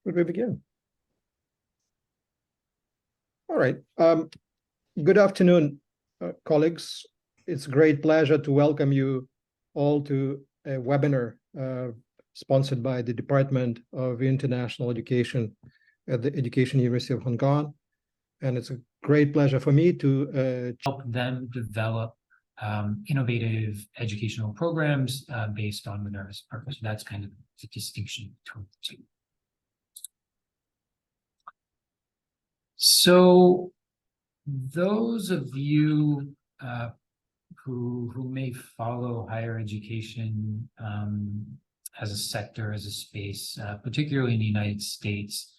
Would we begin? All right. Good afternoon, colleagues. It's a great pleasure to welcome you all to a webinar sponsored by the Department of International Education at the Education University of Hong Kong. And it's a great pleasure for me to help them develop innovative educational programs based on Minerva's purpose. That's kind of the distinction between the two. So those of you who may follow higher education as a sector, as a space, particularly in the United States,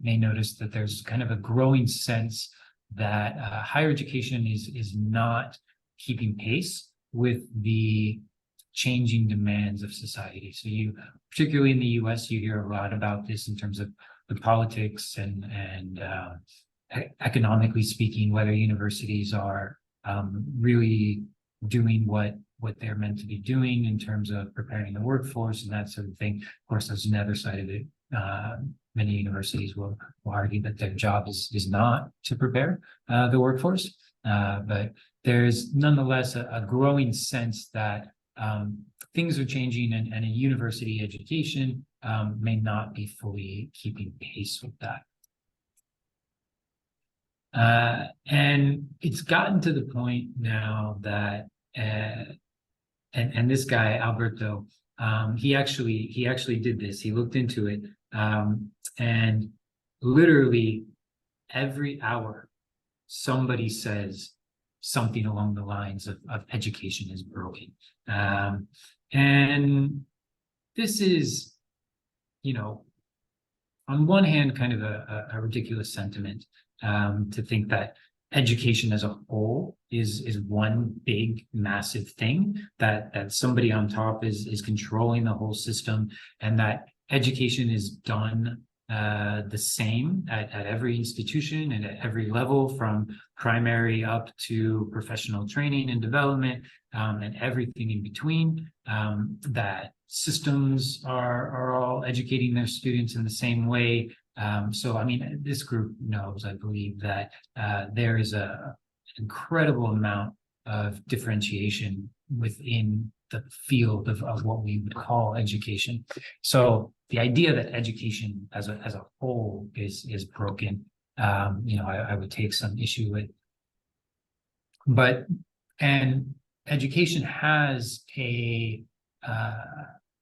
may notice that there's kind of a growing sense that higher education is not keeping pace with the changing demands of society. So particularly in the US, you hear a lot about this in terms of the politics and economically speaking, whether universities are really doing what they're meant to be doing in terms of preparing the workforce and that sort of thing. Of course, there's another side of it. Many universities will argue that their job is not to prepare the workforce, but there's nonetheless a growing sense that things are changing and a university education may not be fully keeping pace with that. And it's gotten to the point now that, and this guy, Alberto, he actually did this. He looked into it, and literally every hour somebody says something along the lines of education is broken. And this is, on one hand, kind of a ridiculous sentiment, to think that education as a whole is one big, massive thing, that somebody on top is controlling the whole system, and that education is done the same at every institution and at every level, from primary up to professional training and development, and everything in between, that systems are all educating their students in the same way. So, I mean, this group knows, I believe, that there is an incredible amount of differentiation within the field of what we would call education. So the idea that education as a whole is broken, I would take some issue with. And education has a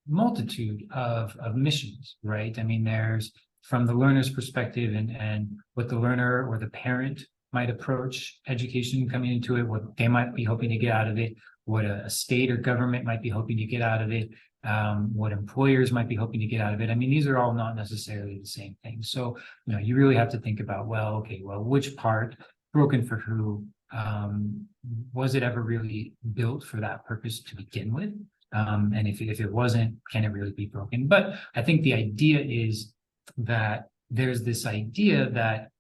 multitude of missions, right? I mean, there's, from the learner's perspective and what the learner or the parent might approach education coming into it, what they might be hoping to get out of it, what a state or government might be hoping to get out of it, what employers might be hoping to get out of it. I mean, these are all not necessarily the same thing. So, you really have to think about, which part, broken for who, was it ever really built for that purpose to begin with? And if it wasn't, can it really be broken? But I think the idea is that there's this idea that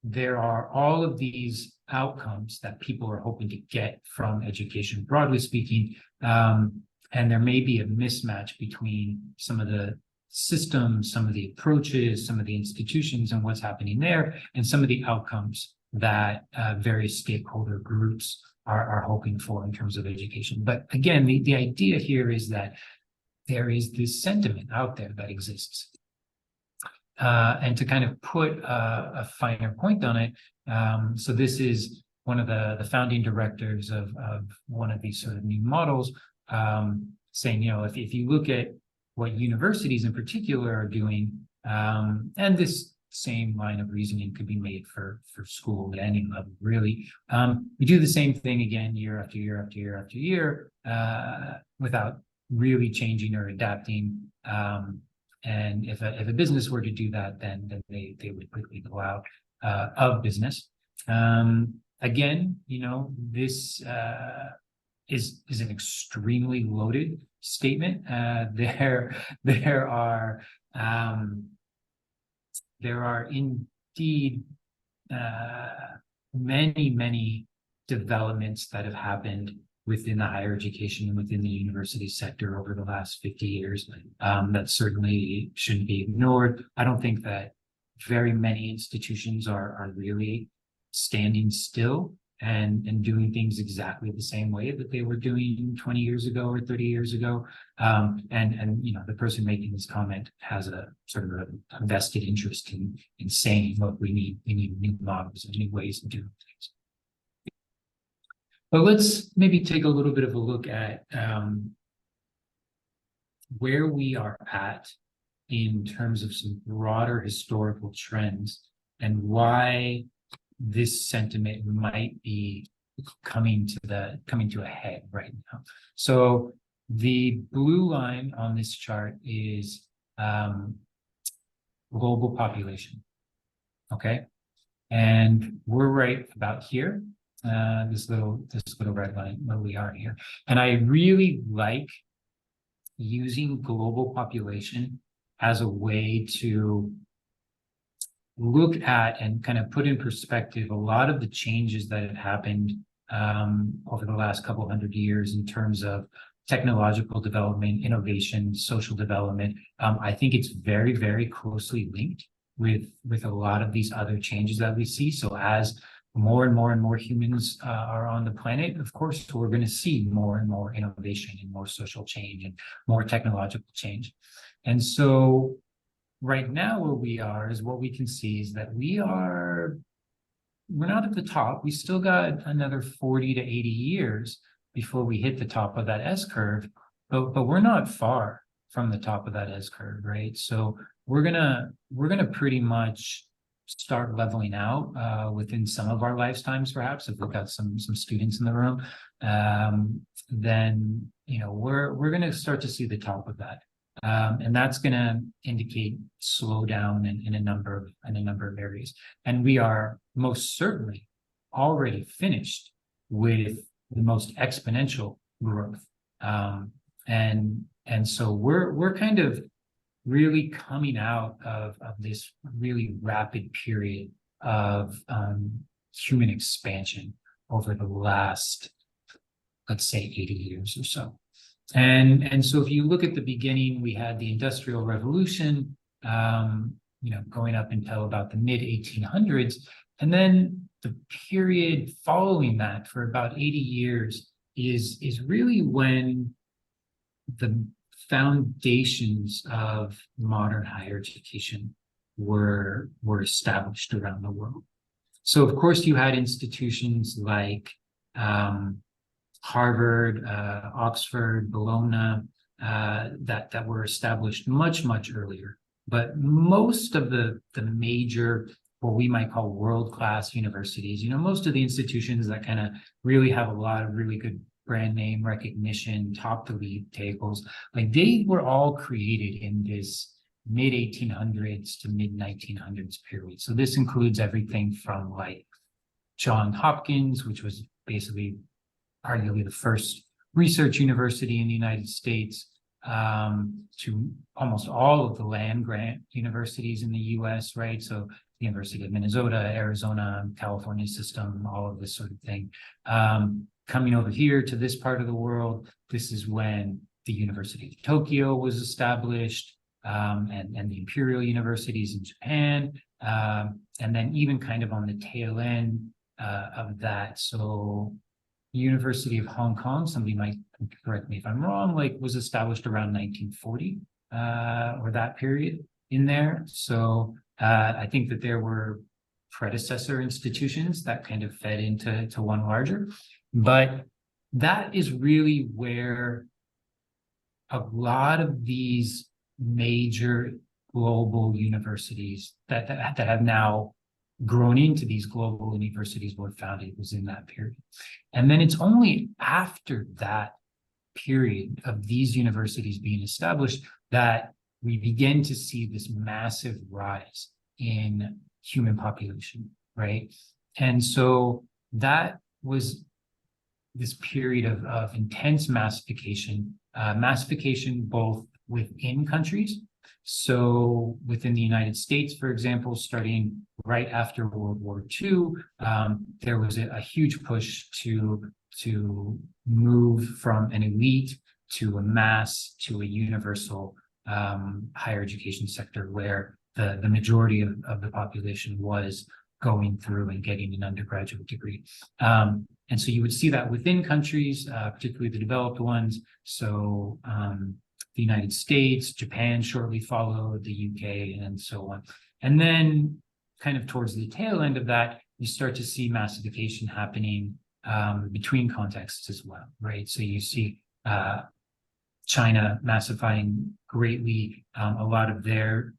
there are all of these outcomes that people are hoping to get from education, broadly speaking, and there may be a mismatch between some of the systems, some of the approaches, some of the institutions and what's happening there, and some of the outcomes that various stakeholder groups are hoping for in terms of education. But again, the idea here is that there is this sentiment out there that exists. And to kind of put a finer point on it, so this is one of the founding directors of one of these sort of new models, saying, if you look at what universities in particular are doing, and this same line of reasoning could be made for school at any level, really. We do the same thing again year after year after year after year, without really changing or adapting. And if a business were to do that, then they would quickly go out of business. Again, this is an extremely loaded statement. There are indeed many developments that have happened within the higher education and within the university sector over the last 50 years. That certainly shouldn't be ignored. I don't think that very many institutions are really standing still and doing things exactly the same way that they were doing 20 years ago or 30 years ago. And you know, the person making this comment has a sort of a vested interest in saying, look, we need new models and new ways of doing things. But let's maybe take a little bit of a look at where we are at in terms of some broader historical trends and why this sentiment might be coming to a head right now. So the blue line on this chart is global population. Okay, and we're right about here. This little red line where we are here, and I really like using global population as a way to look at and kind of put in perspective a lot of the changes that have happened over the last couple hundred years in terms of technological development, innovation, social development. I think it's very, very closely linked with a lot of these other changes that we see. So as more and more humans are on the planet, of course, we're going to see more and more innovation and more social change and more technological change. And so right now where we are is what we can see is that we're not at the top. We still got another 40 to 80 years before we hit the top of that S curve, but we're not far from the top of that S curve, right? So we're gonna pretty much start leveling out within some of our lifetimes, perhaps, if we've got some students in the room. Then you know we're gonna start to see the top of that. And that's going to indicate slowdown in a number of areas. And we are most certainly already finished with the most exponential growth. And so we're kind of really coming out of this really rapid period of human expansion over the last, let's say, 80 years or so. And so if you look at the beginning, we had the Industrial Revolution, you know, going up until about the mid 1800s. And then the period following that for about 80 years is really when the foundations of modern higher education were established around the world. So of course you had institutions like Harvard, Oxford, Bologna, that were established much earlier. But most of the major, what we might call world-class universities, you know, most of the institutions that kind of really have a lot of really good brand name recognition, top the league tables, like they were all created in this mid 1800s to mid 1900s period. So this includes everything from like Johns Hopkins, which was basically arguably the first research university in the United States, to almost all of the land grant universities in the US, right? So the University of Minnesota, Arizona, California system, all of this sort of thing. Coming over here to this part of the world, this is when the University of Tokyo was established, and the imperial universities in Japan, and then even kind of on the tail end of that. So University of Hong Kong, somebody might correct me if I'm wrong, like was established around 1940 or that period in there. So I think that there were predecessor institutions that kind of fed into one larger, but that is really where a lot of these major global universities that have now grown into these global universities were founded, was in that period. And then it's only after that period of these universities being established that we begin to see this massive rise in human population, right? And so that was this period of intense massification, massification both within countries. So within the United States, for example, starting right after World War II, there was a huge push to to move from an elite to a mass to a universal higher education sector where the majority of the population was going through and getting an undergraduate degree. And so you would see that within countries, particularly the developed ones. So the United States, Japan shortly followed, the UK, and so on. And then kind of towards the tail end of that, you start to see massification happening between contexts as well, right? So you see China massifying greatly, a lot of their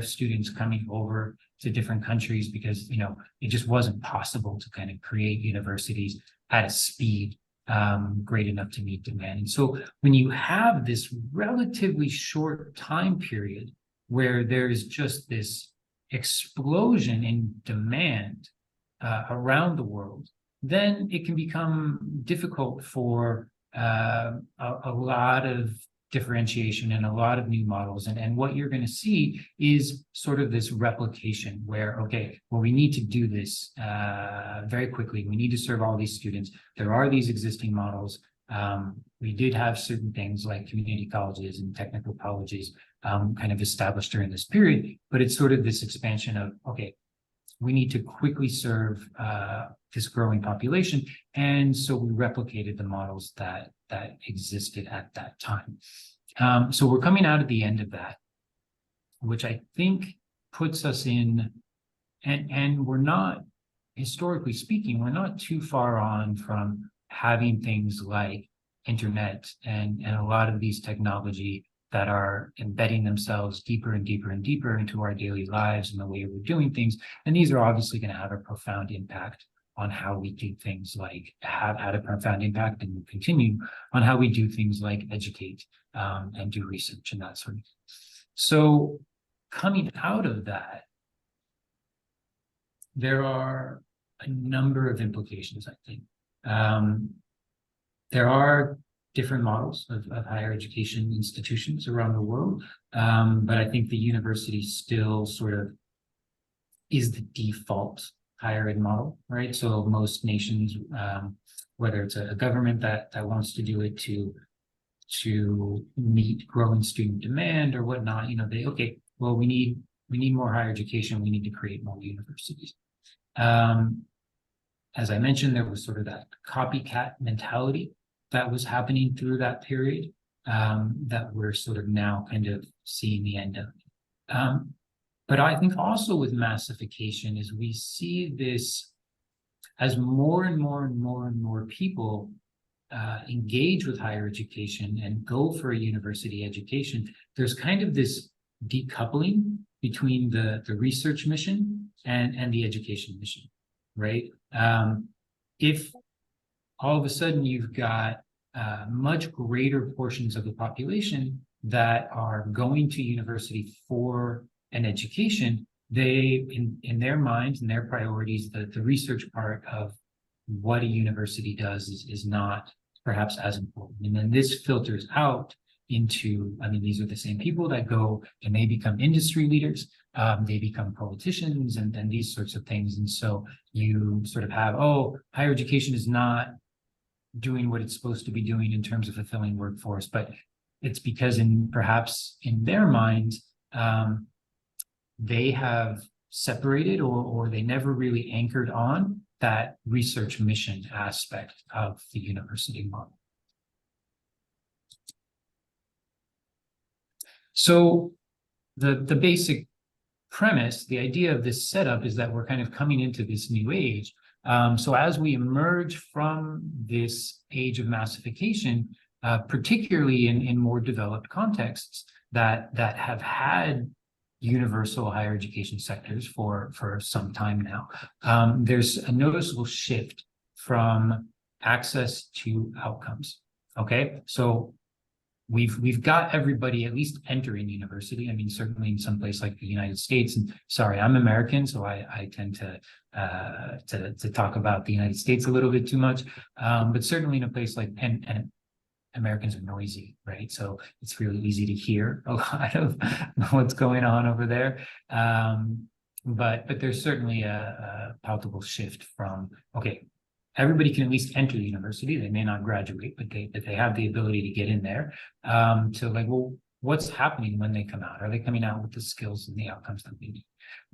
students coming over to different countries because, you know, it just wasn't possible to kind of create universities at a speed great enough to meet demand. And so when you have this relatively short time period where there's just this explosion in demand around the world, then it can become difficult for a lot of differentiation and a lot of new models. And what you're going to see is sort of this replication where, okay, well, we need to do this very quickly. We need to serve all these students. There are these existing models. We did have certain things like community colleges and technical colleges kind of established during this period, but it's sort of this expansion of, okay, we need to quickly serve this growing population. And so we replicated the models that existed at that time. So we're coming out at the end of that, which I think puts us in, and we're not, historically speaking, we're not too far on from having things like internet and a lot of these technology that are embedding themselves deeper and deeper and deeper into our daily lives and the way we're doing things. And these are obviously going to have a profound impact on how we do things like, have had a profound impact and will continue on how we do things like educate and do research and that sort of thing. So coming out of that, there are a number of implications, I think. There are different models of higher education institutions around the world, but I think the university still sort of is the default higher ed model, right? So most nations, whether it's a government that wants to do it to meet growing student demand or whatnot, you know, okay, well, we need more higher education. We need to create more universities. As I mentioned, there was sort of that copycat mentality that was happening through that period that we're sort of now kind of seeing the end of. But I think also with massification is we see this as more and more and more and more people engage with higher education and go for a university education. There's kind of this decoupling between the research mission and the education mission, right? If all of a sudden you've got much greater portions of the population that are going to university for an education, they, in their minds and their priorities, the research part of what a university does is not perhaps as important. And then this filters out into, I mean, these are the same people that go and they become industry leaders, they become politicians and these sorts of things. And so you sort of have, oh, higher education is not doing what it's supposed to be doing in terms of fulfilling workforce, but it's because perhaps in their minds, they have separated or they never really anchored on that research mission aspect of the university model. So the basic premise, the idea of this setup is that we're kind of coming into this new age. So as we emerge from this age of massification, particularly in more developed contexts that have had universal higher education sectors for some time now, there's a noticeable shift from access to outcomes. Okay, so we've got everybody at least entering university. I mean, certainly in some place like the United States, and sorry, I'm American, so I tend to talk about the United States a little bit too much, but certainly in a place like, and Americans are noisy, right? So it's really easy to hear a lot of what's going on over there. But there's certainly a palpable shift from, okay, everybody can at least enter the university. They may not graduate, but they have the ability to get in there. To like, well, what's happening when they come out? Are they coming out with the skills and the outcomes that they need?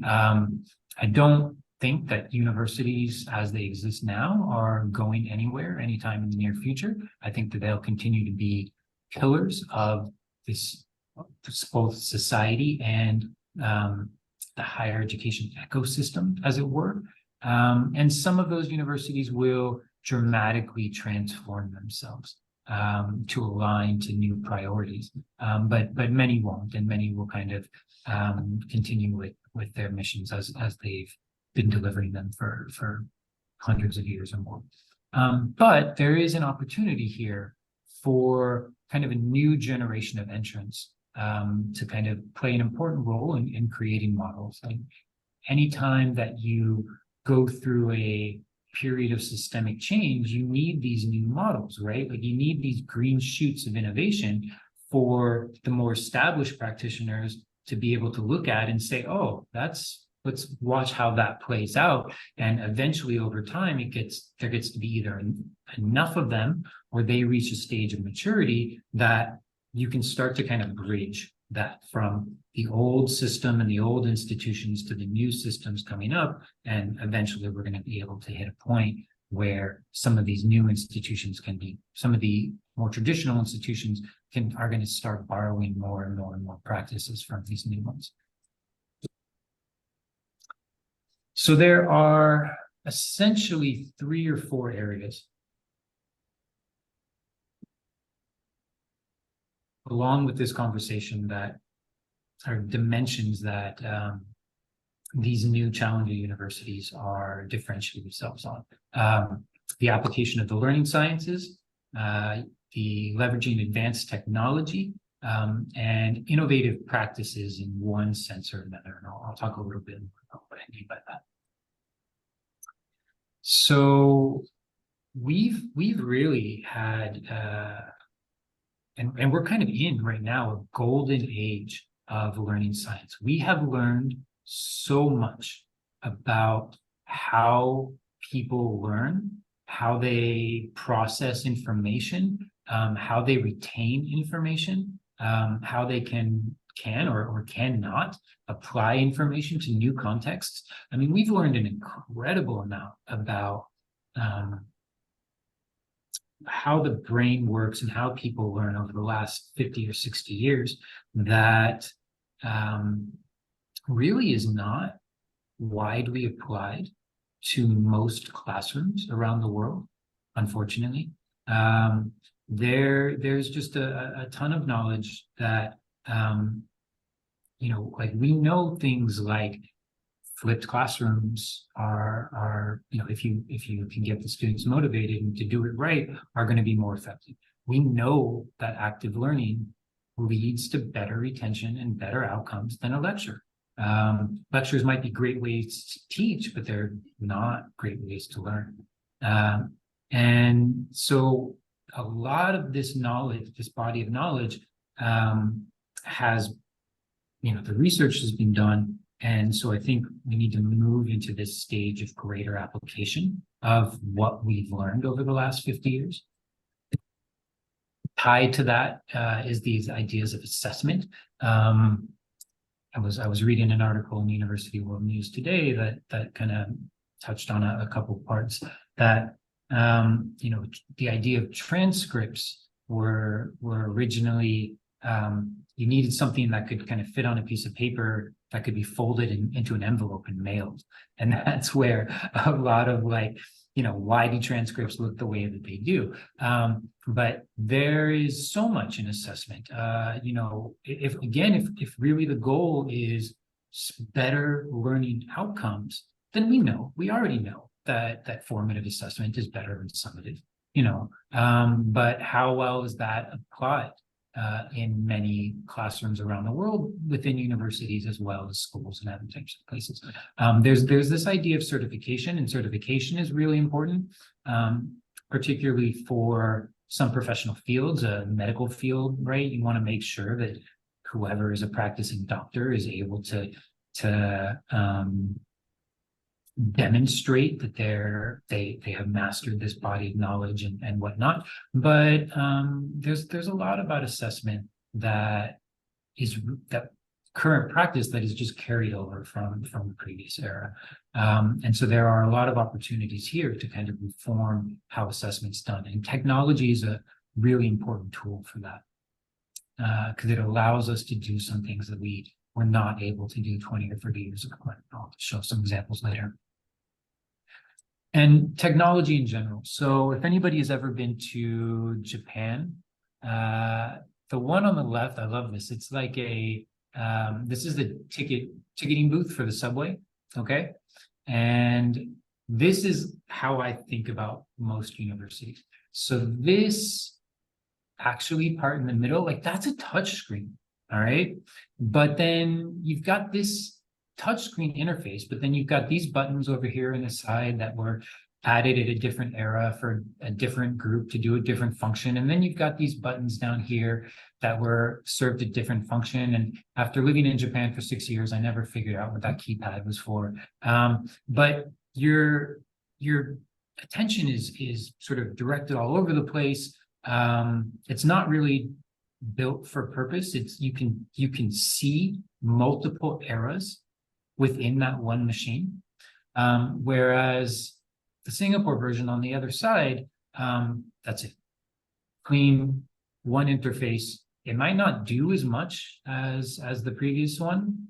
I don't think that universities as they exist now are going anywhere anytime in the near future. I think that they'll continue to be pillars of this both society and the higher education ecosystem, as it were. And some of those universities will dramatically transform themselves to align to new priorities. But many won't, and many will kind of continue with their missions as they've been delivering them for hundreds of years or more. But there is an opportunity here for kind of a new generation of entrants to kind of play an important role in creating models. Like anytime that you go through a period of systemic change, you need these new models, right? Like you need these green shoots of innovation for the more established practitioners to be able to look at and say, oh, let's watch how that plays out. And eventually over time, there gets to be either enough of them or they reach a stage of maturity that you can start to kind of bridge that from the old system and the old institutions to the new systems coming up. And eventually we're going to be able to hit a point where some of these new institutions some of the more traditional institutions are going to start borrowing more and more and more practices from these new ones. So there are essentially 3 or 4 areas along with this conversation that are dimensions that these new challenger universities are differentiating themselves on. The application of the learning sciences, the leveraging advanced technology, and innovative practices in one sense or another. And I'll talk a little bit about what I mean by that. So we've really had, and we're kind of in right now a golden age of learning science. We have learned so much about how people learn, how they process information, how they retain information, how they can or cannot apply information to new contexts. I mean, we've learned an incredible amount about how the brain works and how people learn over the last 50 or 60 years that really is not widely applied to most classrooms around the world, unfortunately. There's just a ton of knowledge that, like we know things like flipped classrooms are if you can get the students motivated and to do it right, are going to be more effective. We know that active learning leads to better retention and better outcomes than a lecture. Lectures might be great ways to teach, but they're not great ways to learn. And so a lot of this knowledge, this body of knowledge, has, the research has been done. And so I think we need to move into this stage of greater application of what we've learned over the last 50 years. Tied to that is these ideas of assessment. I was reading an article in University World News today that kind of touched on a couple parts that the idea of transcripts were originally you needed something that could kind of fit on a piece of paper that could be folded into an envelope and mailed. And that's where a lot of why do transcripts look the way that they do? But there is so much in assessment. If really the goal is better learning outcomes, then we already know that formative assessment is better than summative, but how well is that applied in many classrooms around the world, within universities as well as schools and other types of places? There's this idea of certification, and certification is really important, particularly for some professional fields, a medical field, right? You want to make sure that whoever is a practicing doctor is able to demonstrate that they have mastered this body of knowledge and whatnot. But there's a lot about assessment that current practice that is just carried over from the previous era. And so there are a lot of opportunities here to kind of reform how assessment's done. And technology is a really important tool for that, because it allows us to do some things that we were not able to do 20 or 30 years ago. I'll show some examples later. And technology in general. So if anybody has ever been to Japan, the one on the left, I love this. It's like this is the ticketing booth for the subway, okay? And this is how I think about most universities. So this actually part in the middle, like that's a touch screen, all right? But then you've got this touchscreen interface, but then you've got these buttons over here on the side that were added at a different era for a different group to do a different function. And then you've got these buttons down here that were served a different function. And after living in Japan for 6 years, I never figured out what that keypad was for. But your attention is sort of directed all over the place. It's not really built for purpose. It's you can see multiple eras within that one machine. Whereas the Singapore version on the other side, that's it. Clean, one interface. It might not do as much as the previous one,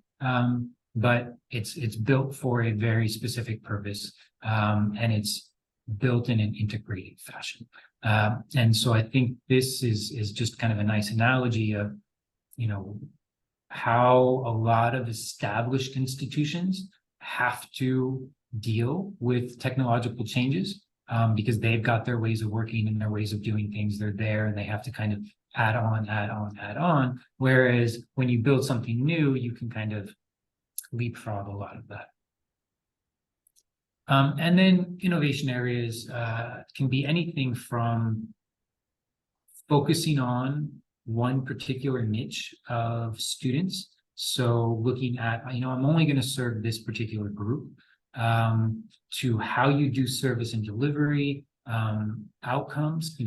but it's built for a very specific purpose, and it's built in an integrated fashion. And so I think this is just kind of a nice analogy of, you know, how a lot of established institutions have to deal with technological changes, because they've got their ways of working and their ways of doing things. They're there and they have to kind of add on. Whereas when you build something new, you can kind of leapfrog a lot of that. And then innovation areas can be anything from focusing on one particular niche of students. So looking at, I'm only going to serve this particular group, to how you do service and delivery, outcomes,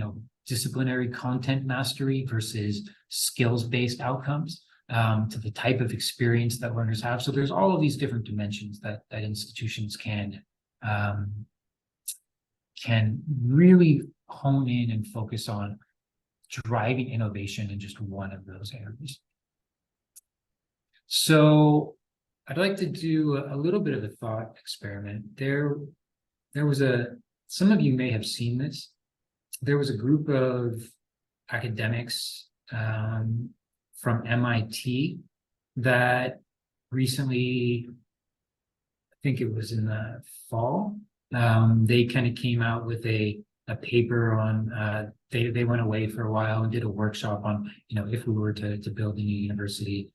disciplinary content mastery versus skills-based outcomes, to the type of experience that learners have. So there's all of these different dimensions that institutions can really hone in and focus on driving innovation in just one of those areas. So I'd like to do a little bit of a thought experiment. There was some of you may have seen this. There was a group of academics from MIT that recently, I think it was in the fall, they kind of came out with a paper on, they went away for a while and did a workshop on, if we were to build a new university,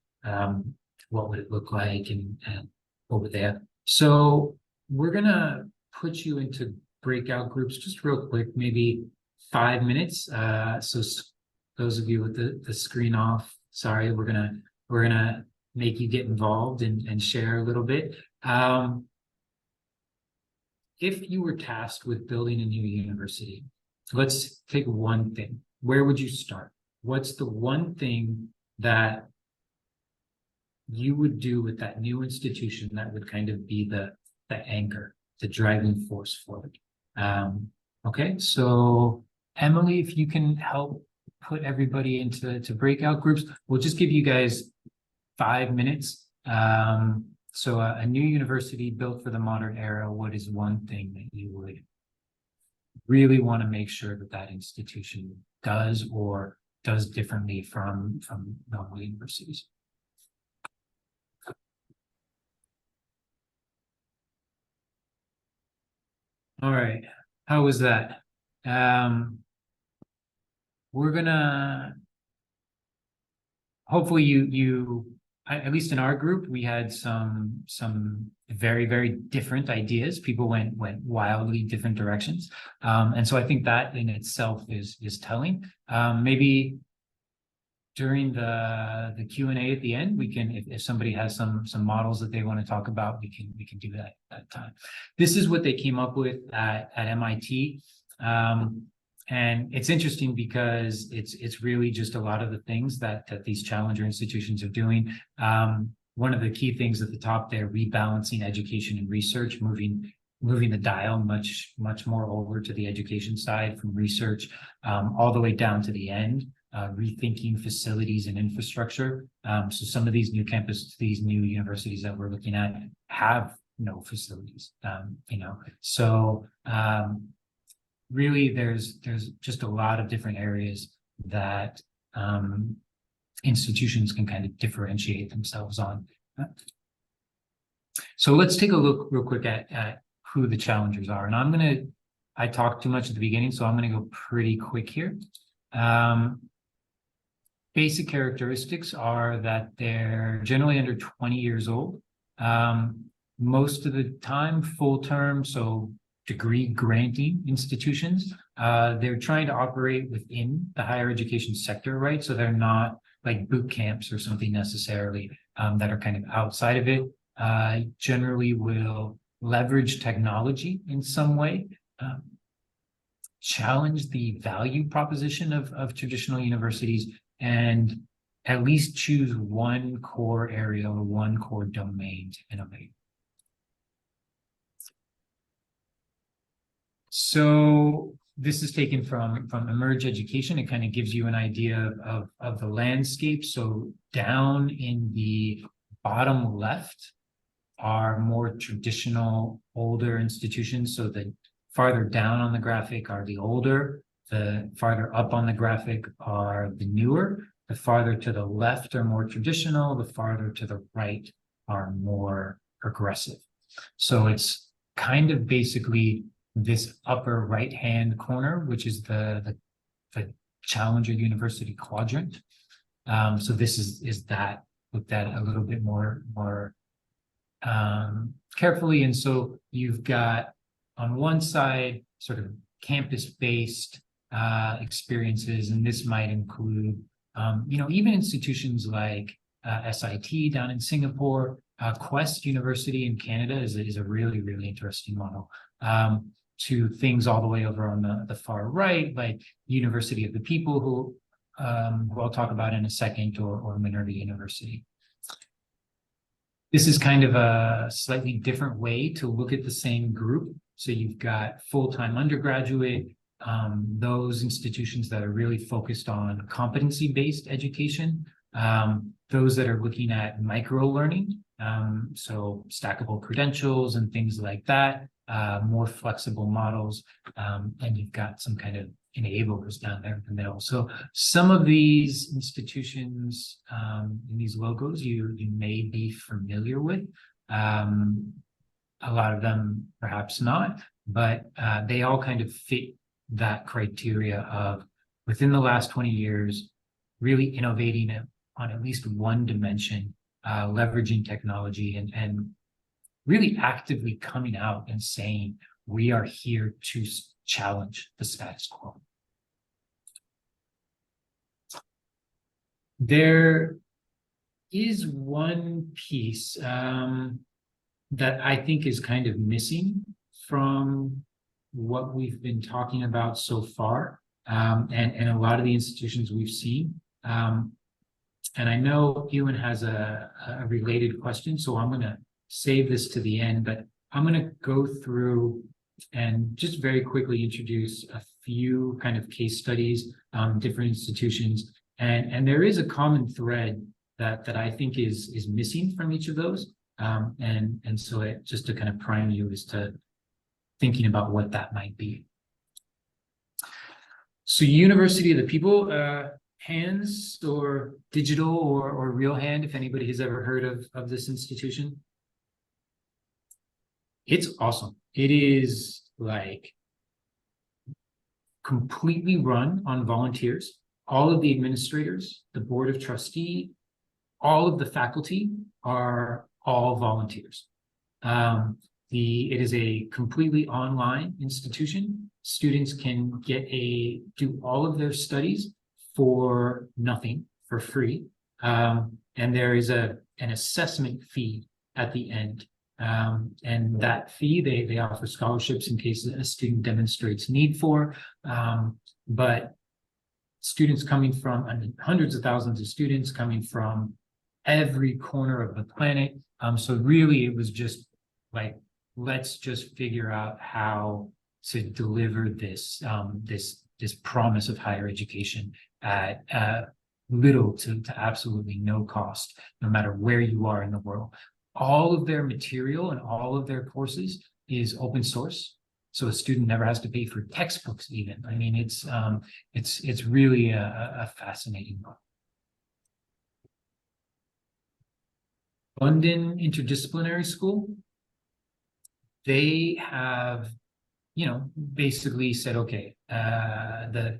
what would it look like and what would they have? So we're gonna put you into breakout groups just real quick, maybe 5 minutes. So those of you with the screen off, sorry, we're gonna make you get involved and share a little bit. If you were tasked with building a new university, let's take one thing. Where would you start? What's the one thing that you would do with that new institution that would kind of be the anchor, the driving force for it? Okay, so Emily, if you can help put everybody into breakout groups, we'll just give you guys 5 minutes. So a new university built for the modern era, what is one thing that you would really want to make sure that institution does or does differently from normal universities? All right, how was that? We're gonna, hopefully you at least in our group, we had some very, very different ideas. People went wildly different directions. And so I think that in itself is telling. Maybe during the Q&A at the end, we can, if somebody has some models that they want to talk about, we can do that at that time. This is what they came up with at MIT. And it's interesting because it's really just a lot of the things that these challenger institutions are doing. One of the key things at the top there, rebalancing education and research, moving the dial much more over to the education side from research, all the way down to the end, rethinking facilities and infrastructure. So some of these new campuses, these new universities that we're looking at have no facilities, so really there's just a lot of different areas that institutions can kind of differentiate themselves on. So let's take a look real quick at who the challengers are. And I talked too much at the beginning, so I'm going to go pretty quick here. Basic characteristics are that they're generally under 20 years old. Most of the time, full term, so degree granting institutions. They're trying to operate within the higher education sector, right? So they're not like boot camps or something necessarily that are kind of outside of it. Generally will leverage technology in some way, challenge the value proposition of traditional universities, and at least choose one core area or one core domain to innovate. So this is taken from Emerge Education. It kind of gives you an idea of the landscape. So down in the bottom left are more traditional, older institutions. So the farther down on the graphic are the older, the farther up on the graphic are the newer, the farther to the left are more traditional, the farther to the right are more progressive. So it's kind of basically this upper right-hand corner, which is the Challenger University quadrant. So this is that looked at a little bit more carefully. And so you've got on one side sort of campus-based experiences, and this might include even institutions like SIT down in Singapore. Quest University in Canada is a really, really interesting model. To things all the way over on the far right, like University of the People, who I'll talk about in a second, or Minerva University. This is kind of a slightly different way to look at the same group. So you've got full-time undergraduate, those institutions that are really focused on competency-based education, those that are looking at micro-learning, so stackable credentials and things like that, more flexible models, and you've got some kind of enablers down there in the middle. So some of these institutions in these logos you may be familiar with. A lot of them perhaps not, but they all kind of fit that criteria of within the last 20 years, really innovating on at least one dimension, leveraging technology and really actively coming out and saying, we are here to challenge the status quo. There is one piece that I think is kind of missing from what we've been talking about so far, and a lot of the institutions we've seen. And I know Ewan has a related question, so I'm going to save this to the end, but I'm going to go through and just very quickly introduce a few kind of case studies, different institutions, and there is a common thread that I think is missing from each of those, and so it just to kind of prime you as to thinking about what that might be. So University of the People, hands or digital or real hand, if anybody has ever heard of this institution. It's awesome. It is like completely run on volunteers. All of the administrators, the board of trustee, all of the faculty are all volunteers. It is a completely online institution. Students can do all of their studies for nothing for free. And there is an assessment fee at the end. And that fee, they offer scholarships in case a student demonstrates need for. But students coming from, I mean, hundreds of thousands of students coming from every corner of the planet. So really it was just like, let's just figure out how to deliver this this promise of higher education at little to absolutely no cost, no matter where you are in the world. All of their material and all of their courses is open source. So a student never has to pay for textbooks even. I mean, it's really a fascinating book. London Interdisciplinary School, they have, you know, basically said, okay, the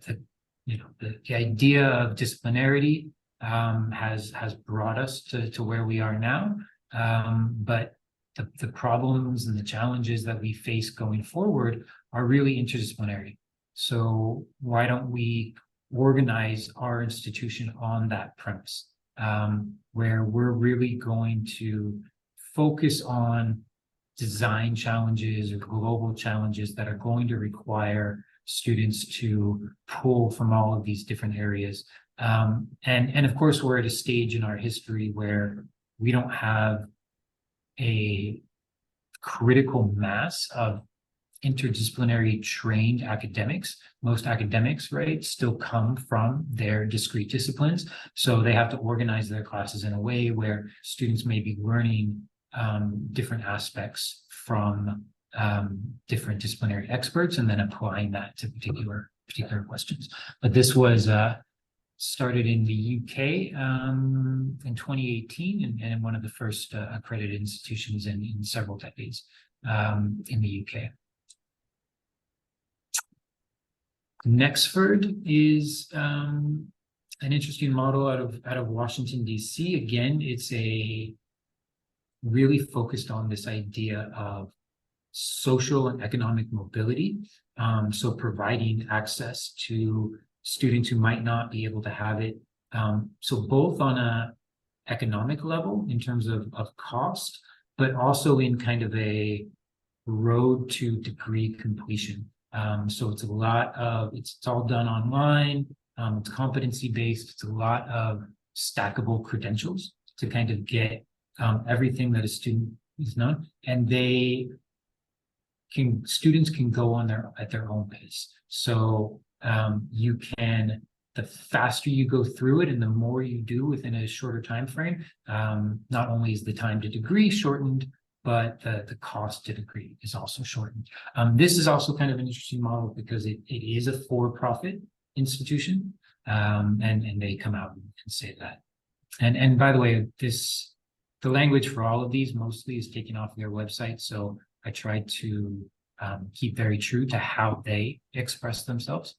idea of disciplinarity has brought us to where we are now. But the problems and the challenges that we face going forward are really interdisciplinary. So why don't we organize our institution on that premise, where we're really going to focus on design challenges or global challenges that are going to require students to pull from all of these different areas. And of course, we're at a stage in our history where we don't have a critical mass of interdisciplinary trained academics. Most academics, right, still come from their discrete disciplines. So they have to organize their classes in a way where students may be learning different aspects from different disciplinary experts and then applying that to particular questions. But this was started in the UK in 2018 and one of the first accredited institutions in several decades in the UK. Nexford is an interesting model out of Washington, DC. Again, it's a really focused on this idea of social and economic mobility. So providing access to students who might not be able to have it. So both on a economic level in terms of cost, but also in kind of a road to degree completion. So it's a lot of, it's all done online, it's competency-based, it's a lot of stackable credentials to kind of get everything that a student is known, and students can go on at their own pace. So you can, the faster you go through it and the more you do within a shorter time frame, not only is the time to degree shortened, but the cost to degree is also shortened. This is also kind of an interesting model because it is a for-profit institution, and they come out and say that. And by the way, the language for all of these mostly is taken off their website, so I tried to keep very true to how they express themselves.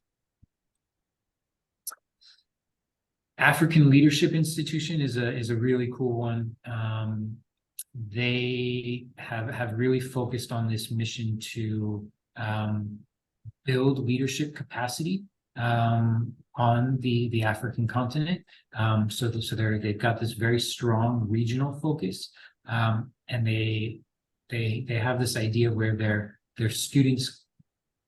African Leadership Institution is a really cool one. They have really focused on this mission to build leadership capacity on the African continent. So they've got this very strong regional focus, and they have this idea where their students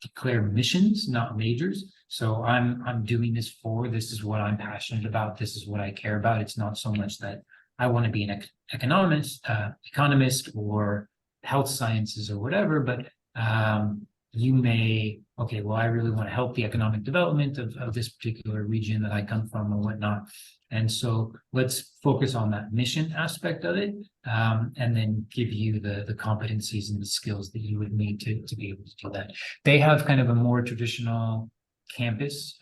declare missions, not majors. So I'm doing this this is what I'm passionate about, this is what I care about. It's not so much that I want to be an economist or health sciences or whatever, but you may, okay, well, I really want to help the economic development of this particular region that I come from or whatnot. And so let's focus on that mission aspect of it, and then give you the competencies and the skills that you would need to be able to do that. They have kind of a more traditional campus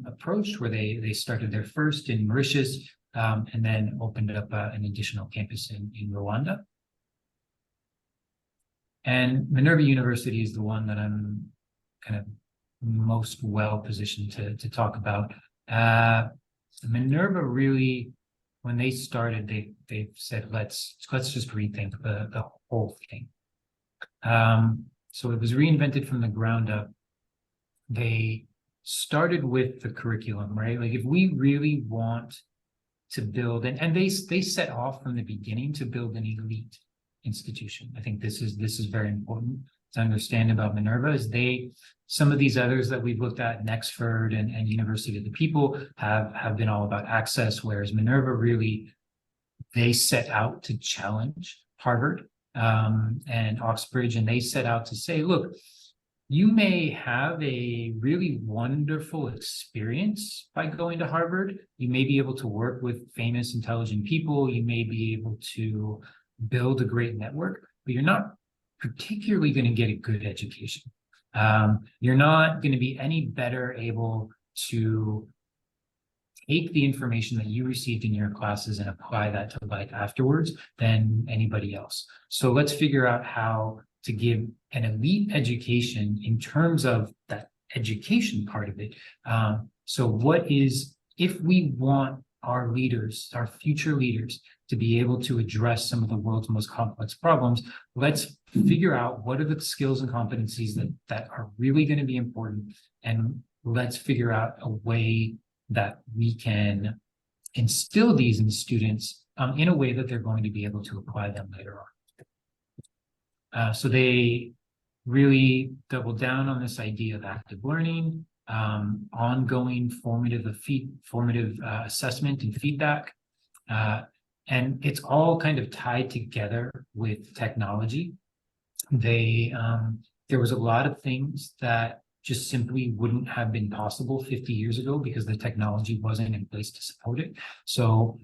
approach where they started their first in Mauritius, and then opened up an additional campus in Rwanda. And Minerva University is the one that I'm kind of most well positioned to talk about. Minerva really, when they started, they said, let's just rethink the whole thing. So it was reinvented from the ground up. They started with the curriculum, right? Like if we really want to build, and they set off from the beginning to build an elite institution. I think this is very important to understand about Minerva. Is some of these others that we've looked at, Nexford and University of the People, have been all about access, whereas Minerva really, they set out to challenge Harvard and Oxbridge, and they set out to say, look, you may have a really wonderful experience by going to Harvard. You may be able to work with famous, intelligent people. You may be able to build a great network, but you're not particularly going to get a good education. You're not going to be any better able to take the information that you received in your classes and apply that to life afterwards than anybody else. So let's figure out how to give an elite education in terms of that education part of it. So if we want our leaders, our future leaders, to be able to address some of the world's most complex problems, let's figure out what are the skills and competencies that are really going to be important, and let's figure out a way that we can instill these in students in a way that they're going to be able to apply them later on. So they really double down on this idea of active learning, ongoing formative assessment and feedback. And it's all kind of tied together with technology. There was a lot of things that just simply wouldn't have been possible 50 years ago because the technology wasn't in place to support it. So,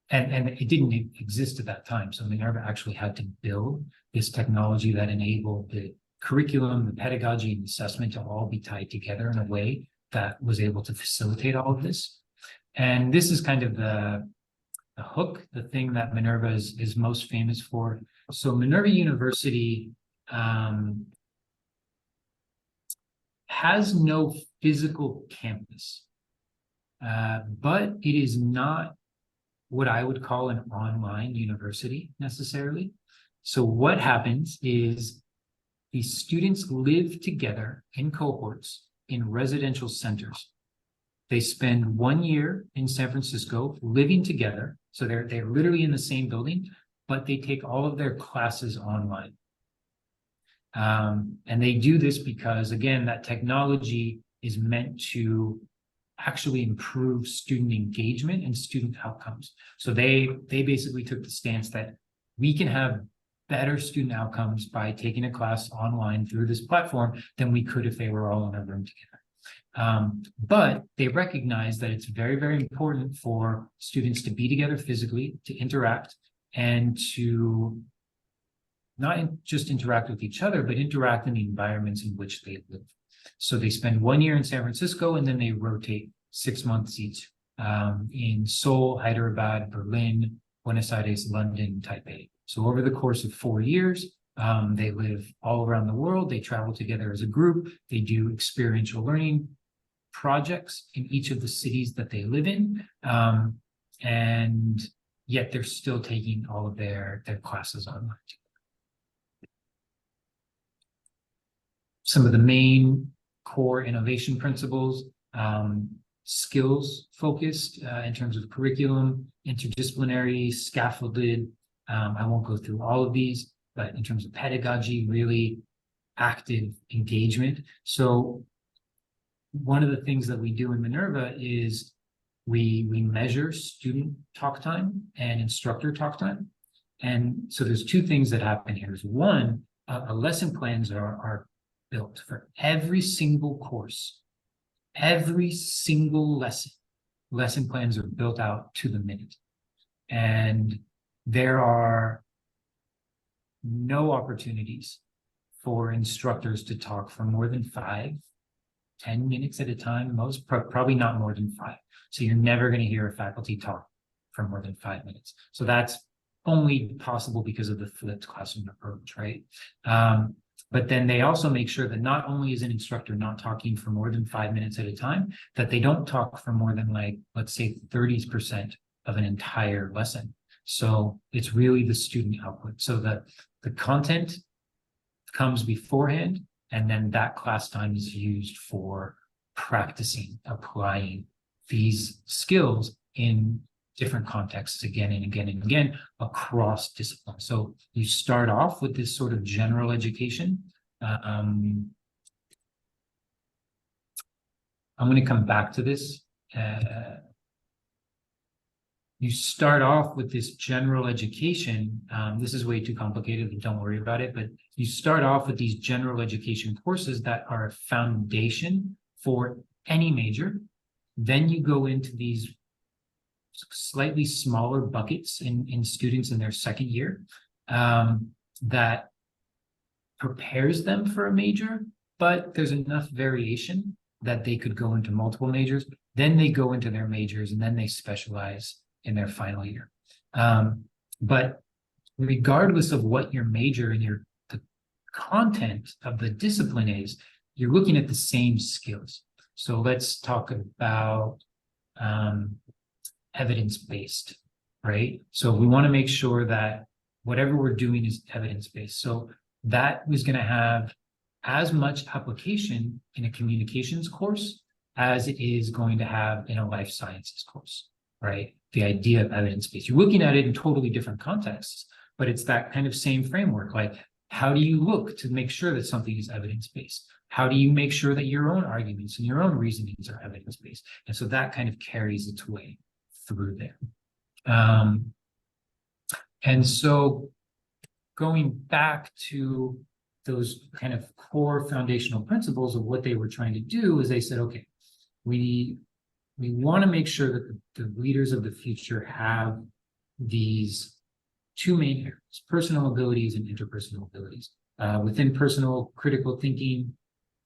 and it didn't exist at that time. So Minerva actually had to build this technology that enabled the curriculum, the pedagogy, and assessment to all be tied together in a way that was able to facilitate all of this. And this is kind of the hook, the thing that Minerva is most famous for. So Minerva University has no physical campus, but it is not what I would call an online university necessarily. So what happens is these students live together in cohorts in residential centers. They spend 1 year in San Francisco living together. So they're literally in the same building, but they take all of their classes online. And they do this because, again, that technology is meant to actually improve student engagement and student outcomes. So they basically took the stance that we can have better student outcomes by taking a class online through this platform than we could if they were all in a room together. But they recognize that it's very, very important for students to be together physically, to interact, and to not just interact with each other, but interact in the environments in which they live. So they spend 1 year in San Francisco, and then they rotate 6 months each in Seoul, Hyderabad, Berlin, Buenos Aires, London, Taipei. So over the course of 4 years, they live all around the world. They travel together as a group. They do experiential learning projects in each of the cities that they live in. And yet they're still taking all of their classes online. Some of the main core innovation principles, skills focused in terms of curriculum, interdisciplinary, scaffolded. I won't go through all of these, but in terms of pedagogy, really active engagement. So one of the things that we do in Minerva is we measure student talk time and instructor talk time. And so there's two things that happen here. One, lesson plans are built for every single course, every single lesson. Lesson plans are built out to the minute. And there are no opportunities for instructors to talk for more than 5-10 minutes at a time, most probably not more than 5. So you're never going to hear a faculty talk for more than 5 minutes. So that's only possible because of the flipped classroom approach, right? But then they also make sure that not only is an instructor not talking for more than 5 minutes at a time, that they don't talk for more than, like, let's say 30% of an entire lesson. So it's really the student output. So that the content comes beforehand, and then that class time is used for practicing, applying these skills in different contexts again and again and again across disciplines. So you start off with this sort of general education. I'm going to come back to this. You start off with this general education. This is way too complicated, but don't worry about it. But you start off with these general education courses that are a foundation for any major. Then you go into these slightly smaller buckets in students in their second year that prepares them for a major, but there's enough variation that they could go into multiple majors. Then they go into their majors, and then they specialize in their final year. But regardless of what your major and the content of the discipline is, you're looking at the same skills. So let's talk about evidence-based, right? So we want to make sure that whatever we're doing is evidence-based. So that was going to have as much application in a communications course as it is going to have in a life sciences course, right? The idea of evidence-based. You're looking at it in totally different contexts, but it's that kind of same framework. Like, how do you look to make sure that something is evidence-based? How do you make sure that your own arguments and your own reasonings are evidence-based? And so that kind of carries its way through there. And so going back to those kind of core foundational principles of what they were trying to do is they said, okay, we want to make sure that the leaders of the future have these two main areas: personal abilities and interpersonal abilities. Within personal, critical thinking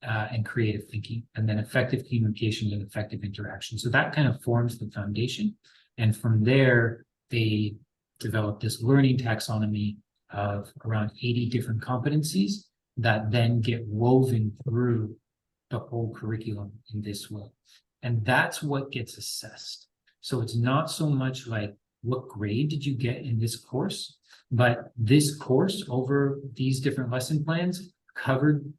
and creative thinking, and then effective communication and effective interaction. So that kind of forms the foundation. And from there, they developed this learning taxonomy of around 80 different competencies that then get woven through the whole curriculum in this way. And that's what gets assessed. So it's not so much like, what grade did you get in this course? But this course over these different lesson plans covered,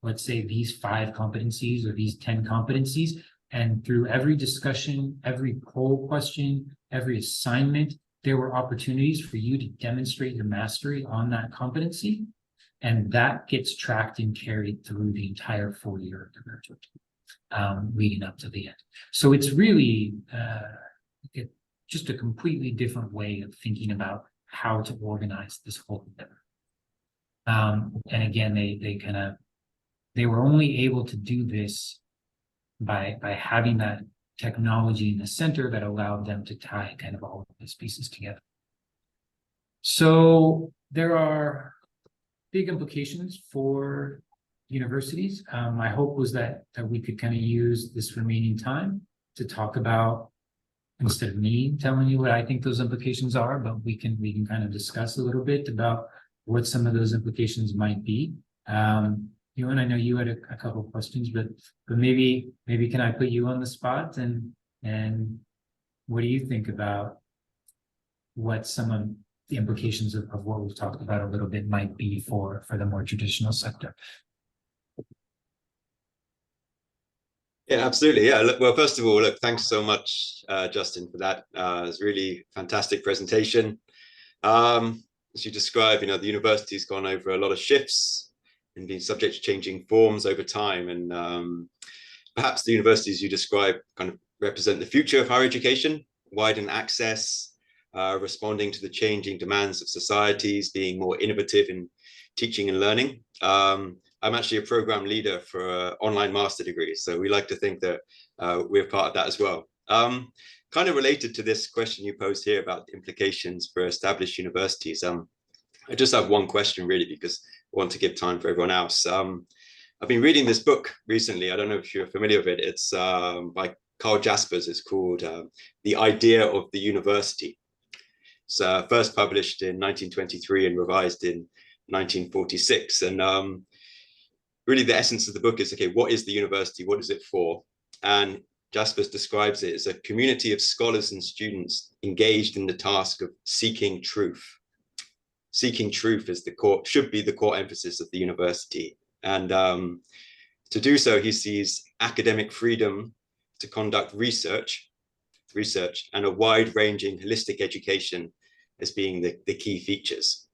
let's say, these 5 competencies or these 10 competencies. And through every discussion, every poll question, every assignment, there were opportunities for you to demonstrate your mastery on that competency. And that gets tracked and carried through the entire 4-year of the graduate, leading up to the end. So it's really just a completely different way of thinking about how to organize this whole thing. And again, they were only able to do this by having that technology in the center that allowed them to tie kind of all of these pieces together. So there are big implications for universities. My hope was that we could kind of use this remaining time to talk about, instead of me telling you what I think those implications are, but we can kind of discuss a little bit about what some of those implications might be. Ewan, I know you had a couple of questions, but maybe can I put you on the spot, and what do you think about what some of the implications of what we've talked about a little bit might be for the more traditional sector? Yeah, absolutely. Yeah. Look, well, first of all, look, thanks so much, Justin, for that. It was really fantastic presentation. As you described, the university's gone over a lot of shifts and been subject to changing forms over time. And perhaps the universities you describe kind of represent the future of higher education, widen access, responding to the changing demands of societies, being more innovative in teaching and learning. I'm actually a program leader for an online master degree, so we like to think that we're part of that as well. Kind of related to this question you posed here about the implications for established universities, I just have one question really, because I want to give time for everyone else. I've been reading this book recently. I don't know if you're familiar with it. It's by Carl Jaspers. It's called The Idea of the University. It's first published in 1923 and revised in 1946. And really the essence of the book is, okay, what is the university? What is it for? And Jaspers describes it as a community of scholars and students engaged in the task of seeking truth. Seeking truth is should be the core emphasis of the university. And to do so, he sees academic freedom to conduct research research, and a wide-ranging holistic education as being the key features.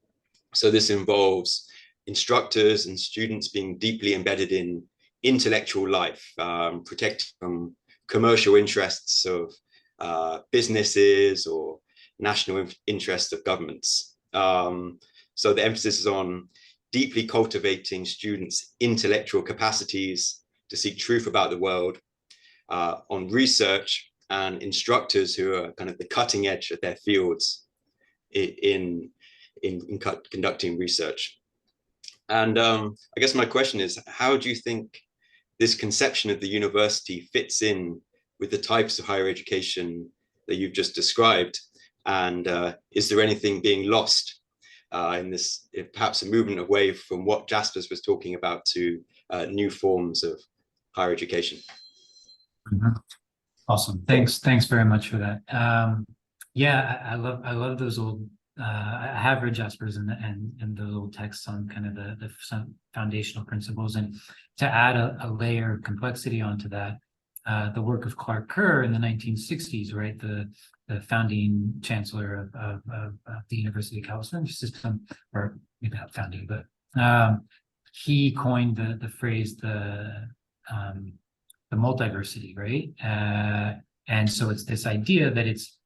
So this involves instructors and students being deeply embedded in intellectual life, protected from commercial interests of businesses or national interests of governments. So the emphasis is on deeply cultivating students' intellectual capacities to seek truth about the world, on research and instructors who are kind of the cutting edge of their fields in conducting research. And I guess my question is, how do you think this conception of the university fits in with the types of higher education that you've just described? And is there anything being lost in this, perhaps a movement away from what Jaspers was talking about to new forms of higher education? Mm-hmm. Awesome. Thanks very much for that. Yeah, I love those old. I have read Jaspers and the little texts on kind of the some foundational principles, and to add a layer of complexity onto that, the work of Clark Kerr in the 1960s, right? The founding chancellor of the University of California system, or maybe not founding, but he coined the phrase the multiversity, right? And so it's this idea that it's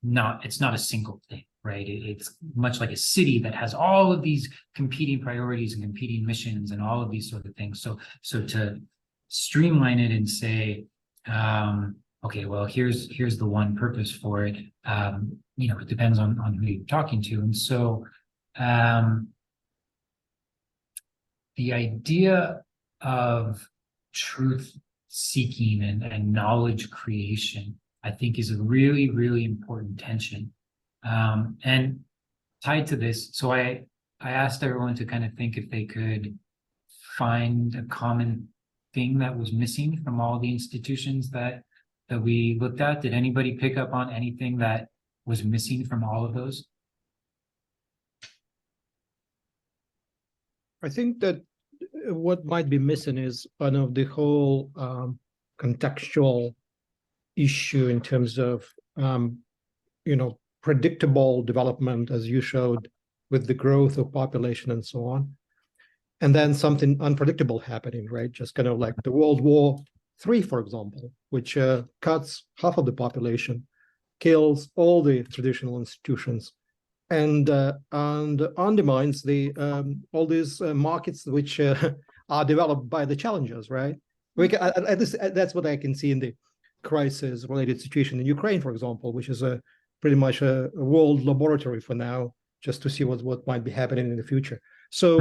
not a single thing, right? It's much like a city that has all of these competing priorities and competing missions and all of these sort of things. So to streamline it and say, okay, well, here's the one purpose for it. It depends on who you're talking to. And so the idea of truth seeking and knowledge creation, I think, is a really, really important tension. And tied to this, so I asked everyone to kind of think if they could find a common thing that was missing from all the institutions that we looked at. Did anybody pick up on anything that was missing from all of those? I think that what might be missing is kind of the whole contextual issue in terms of predictable development, as you showed, with the growth of population and so on, and then something unpredictable happening, right? Just kind of like the World War III, for example, which cuts half of the population, kills all the traditional institutions, and undermines the all these markets which are developed by the challengers, right? That's what I can see in the crisis-related situation in Ukraine, for example, which is pretty much a world laboratory for now, just to see what might be happening in the future. So,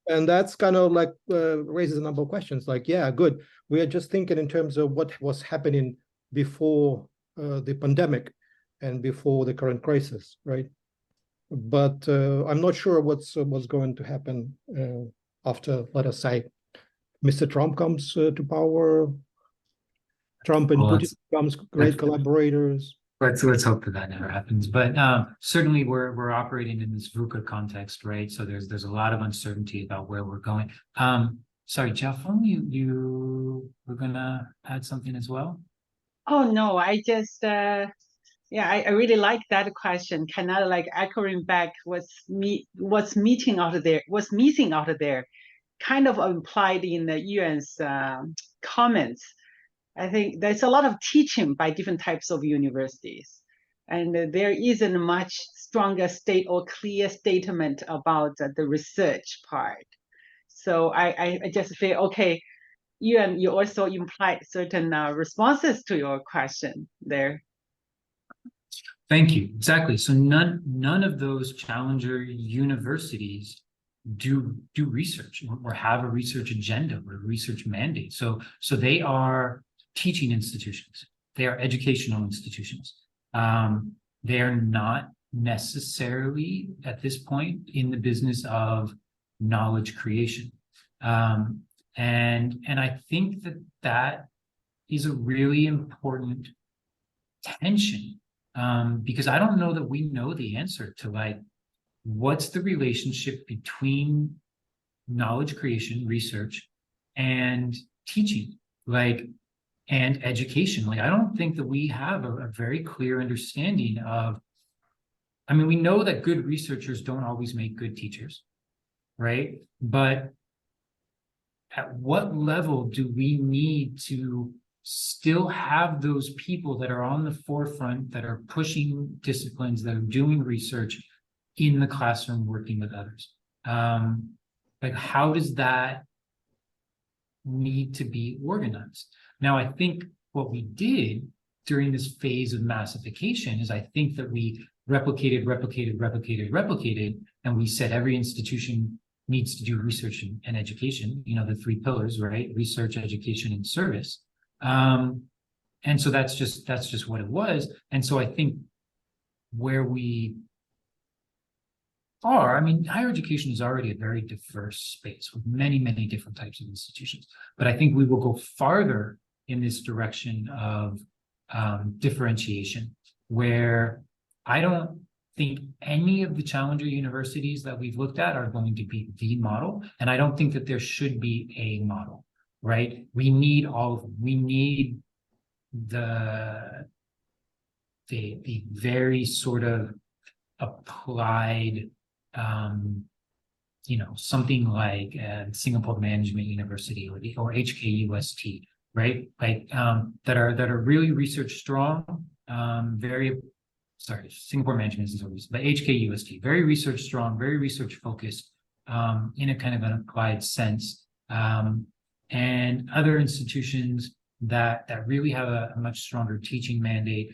and that's kind of like raises a number of questions. Like, yeah, good. We are just thinking in terms of what was happening before the pandemic and before the current crisis, right? But I'm not sure what's going to happen after, let us say, Mr. Trump comes to power. Trump and Putin becomes great collaborators. Let's hope that never happens. But certainly we're operating in this VUCA context, right? So there's a lot of uncertainty about where we're going. Sorry, Jiafeng, you were gonna add something as well? Oh no, I just I really like that question. Kind of like echoing back what's missing out there, kind of implied in the Ewan's comments. I think there's a lot of teaching by different types of universities, and there isn't much stronger state or clear statement about the research part. So I just feel, okay, Ewan, you also implied certain responses to your question there. Thank you. Exactly. So none of those challenger universities do research or have a research agenda or a research mandate. So they are teaching institutions. They are educational institutions. They are not necessarily at this point in the business of knowledge creation. And I think that is a really important tension, because I don't know that we know the answer to, like, what's the relationship between knowledge creation, research, and teaching. Like, and education. Like, I don't think that we have a very clear understanding of, I mean, we know that good researchers don't always make good teachers, right? But at what level do we need to still have those people that are on the forefront, that are pushing disciplines, that are doing research in the classroom, working with others? Like, how does that need to be organized? Now, I think what we did during this phase of massification is, I think that we replicated, and we said every institution needs to do research and education, you know, the three pillars, right? Research, education, and service. And so that's just what it was. And so I think where we are, I mean, higher education is already a very diverse space with many, many different types of institutions. But I think we will go farther in this direction of differentiation, where I don't think any of the challenger universities that we've looked at are going to be the model. And I don't think that there should be a model, right? We need all of them. We need the very sort of applied, you know, something like Singapore Management University or HKUST, right? Like that are really research strong, Singapore Management is always, but HKUST, very research strong, very research focused, in a kind of an applied sense, and other institutions that really have a much stronger teaching mandate.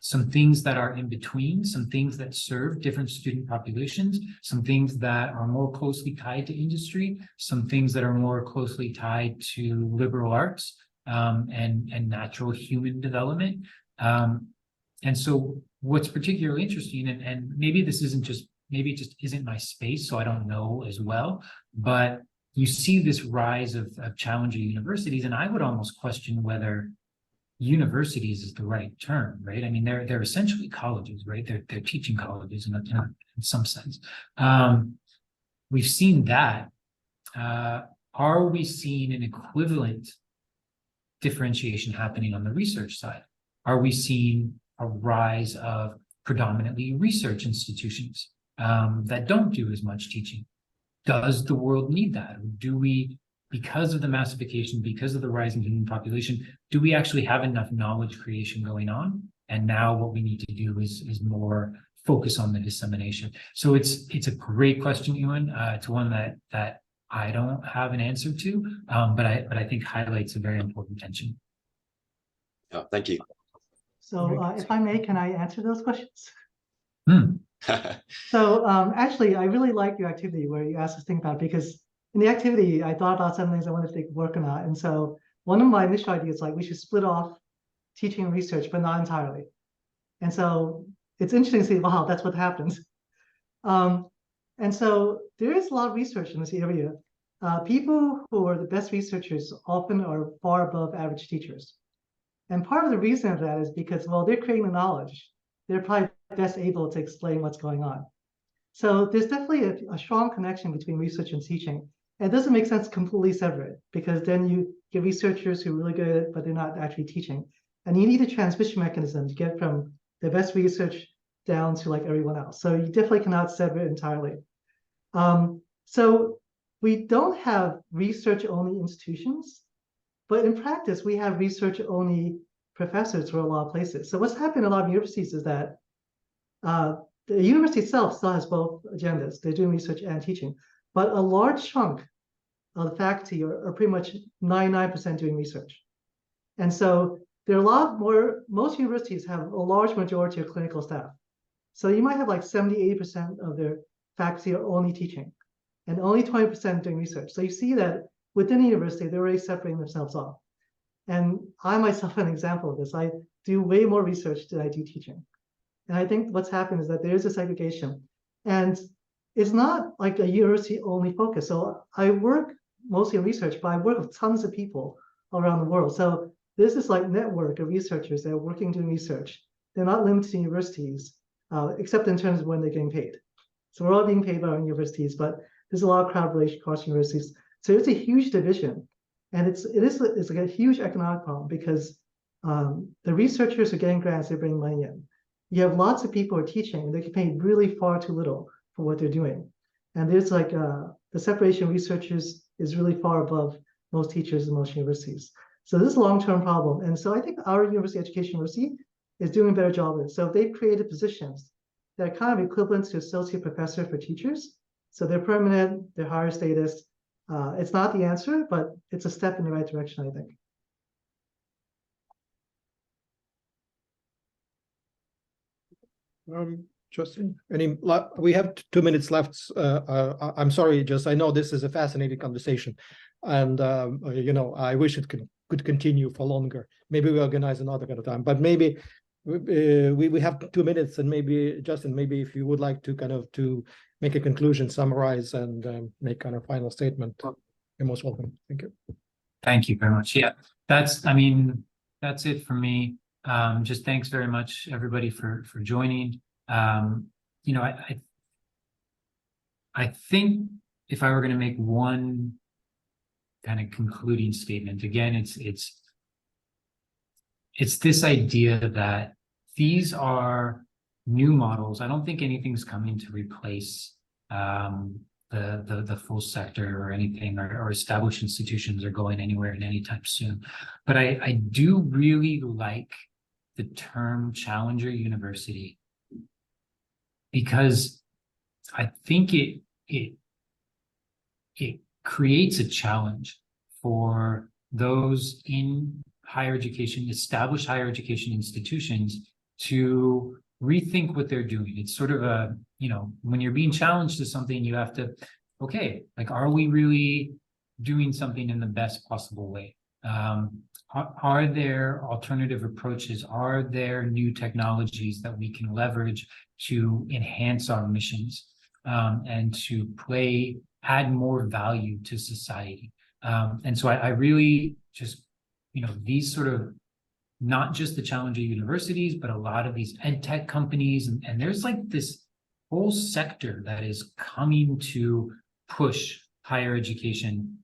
Some things that are in between, some things that serve different student populations, some things that are more closely tied to industry, some things that are more closely tied to liberal arts, and natural human development. And so what's particularly interesting, and maybe this isn't just, maybe it just isn't my space, so I don't know as well, but you see this rise of challenger universities, and I would almost question whether universities is the right term, right? I mean, they're essentially colleges, right? They're teaching colleges in some sense. We've seen that. Are we seeing an equivalent differentiation happening on the research side? Are we seeing a rise of predominantly research institutions that don't do as much teaching? Does the world need that? Do we, because of the massification, because of the rising human population, do we actually have enough knowledge creation going on? And now what we need to do is more focus on the dissemination. So it's a great question, Ewan. It's one that I don't have an answer to, but I think highlights a very important tension. Oh, thank you. So if I may, can I answer those questions? Hmm. So actually, I really like your activity where you asked us to think about it, because in the activity, I thought about some things I wanted to work on. And so one of my initial ideas, like, we should split off teaching and research, but not entirely. And so it's interesting to see, wow, that's what happens. And so there is a lot of research in this area. People who are the best researchers often are far above average teachers. And part of the reason of that is because, well, they're creating the knowledge. They're probably best able to explain what's going on. So there's definitely a strong connection between research and teaching. And it doesn't make sense to completely separate, because then you get researchers who are really good at it, but they're not actually teaching. And you need a transmission mechanism to get from the best research down to like everyone else. So you definitely cannot separate entirely. So we don't have research-only institutions, but in practice, we have research-only professors for a lot of places. So what's happened in a lot of universities is that the university itself still has both agendas. They're doing research and teaching, but a large chunk of the faculty are pretty much 99% doing research. And so there are a lot more, most universities have a large majority of clinical staff. So you might have like 70, 80% of their faculty are only teaching and only 20% doing research. So you see that within the university, they're already separating themselves off. And I myself am an example of this. I do way more research than I do teaching. And I think what's happened is that there is a segregation. And it's not like a university only focus. So I work mostly in research, but I work with tons of people around the world. So this is like network of researchers that are working doing research. They're not limited to universities, except in terms of when they're getting paid. So we're all being paid by our universities, but there's a lot of collaboration across universities. So it's a huge division. And it's like a huge economic problem because the researchers are getting grants, they bring money in. You have lots of people who are teaching, and they get paid really far too little for what they're doing. And there's like the separation of researchers is really far above most teachers in most universities. So this is a long-term problem. And so I think our university, Education University, is doing a better job of it. So they've created positions that are kind of equivalent to associate professor for teachers. So they're permanent, they're higher status. It's not the answer, but it's a step in the right direction, I think. Justin, we have 2 minutes left. I'm sorry, just I know this is a fascinating conversation, and you know, I wish it could continue for longer. Maybe we organize another kind of time, but maybe we have 2 minutes, and maybe Justin, maybe if you would like to kind of to make a conclusion, summarize, and make kind of final statement, you're most welcome. Thank you. Thank you very much. Yeah, I mean, that's it for me. Just thanks very much, everybody, for joining. You know, I think if I were going to make one kind of concluding statement, again, it's this idea that these are new models. I don't think anything's coming to replace the full sector or anything, or established institutions are going anywhere anytime soon. But I do really like the term Challenger University, because I think it creates a challenge for those in higher education, established higher education institutions, to rethink what they're doing. It's sort of a, you know, when you're being challenged to something, you have to, okay, like, are we really doing something in the best possible way? Are there alternative approaches? Are there new technologies that we can leverage to enhance our missions, and to add more value to society? And so I really just, you know, these sort of, not just the Challenger universities, but a lot of these ed tech companies, and there's like this whole sector that is coming to push higher education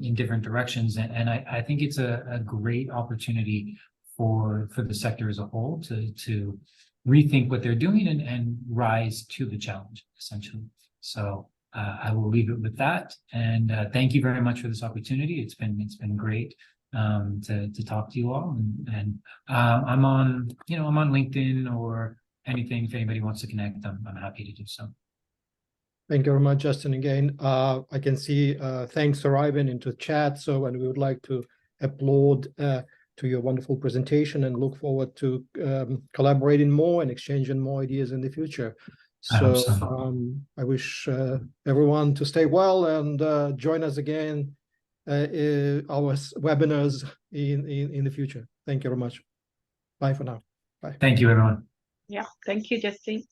in different directions, and I think it's a great opportunity for the sector as a whole to rethink what they're doing and rise to the challenge, essentially. So I will leave it with that, and thank you very much for this opportunity. It's been great to talk to you all, and I'm on LinkedIn or anything. If anybody wants to connect, I'm happy to do so. Thank you very much, Justin. Again, I can see thanks arriving into chat. So, and we would like to applaud to your wonderful presentation and look forward to collaborating more and exchanging more ideas in the future. So, I wish everyone to stay well and join us again our webinars in the future. Thank you very much. Bye for now. Bye. Thank you, everyone. Yeah, thank you, Justin.